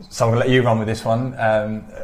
So I'm going to let you run with this one.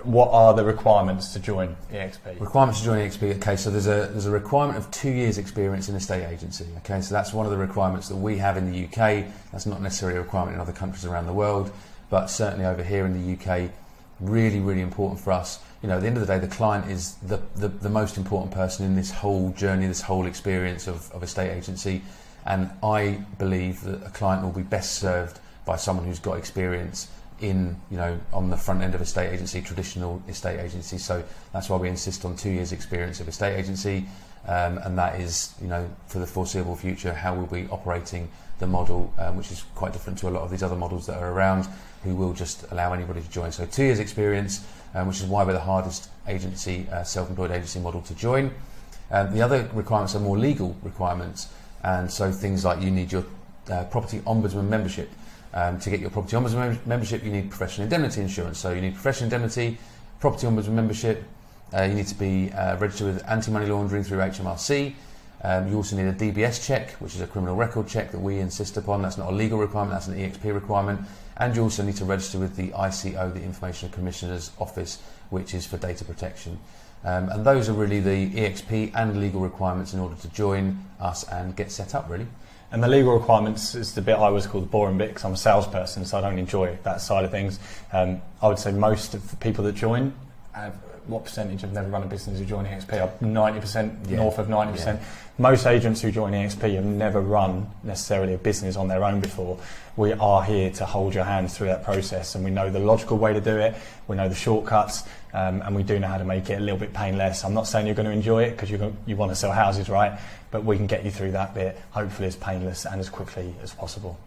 What are the requirements to join ExP? Requirements to join ExP. Okay, so there's a requirement of 2 years experience in a estate agency. Okay, so that's one of the requirements that we have in the UK. That's not necessarily a requirement in other countries around the world, but certainly over here in the UK, really, really important for us. You know, at the end of the day, the client is the most important person in this whole journey, this whole experience of estate agency. And I believe that a client will be best served by someone who's got experience in, you know, on the front end of estate agency, traditional estate agency. So that's why we insist on 2 years experience of estate agency, and that is, you know, for the foreseeable future how we'll be operating the model, which is quite different to a lot of these other models that are around, who will just allow anybody to join. So 2 years experience, which is why we're the hardest agency, self-employed agency model to join. The other requirements are more legal requirements, and so things like you need your property ombudsman membership. To get your property ombudsman membership, you need professional indemnity insurance. So you need professional indemnity, property ombudsman membership. You need to be registered with anti-money laundering through HMRC. You also need a DBS check, which is a criminal record check that we insist upon. That's not a legal requirement, that's an ExP requirement. And you also need to register with the ICO, the Information Commissioner's Office, which is for data protection. And those are really the ExP and legal requirements in order to join us and get set up, really. And the legal requirements is the bit I always call the boring bit, because I'm a salesperson, so I don't enjoy that side of things. I would say most of the people that join have, what percentage have never run a business who join ExP? 90%, north of 90%. Yeah. Most agents who join ExP have never run necessarily a business on their own before. We are here to hold your hand through that process, and we know the logical way to do it, we know the shortcuts, and we do know how to make it a little bit painless. I'm not saying you're going to enjoy it, because you want to sell houses, right? But we can get you through that bit, hopefully as painless and as quickly as possible.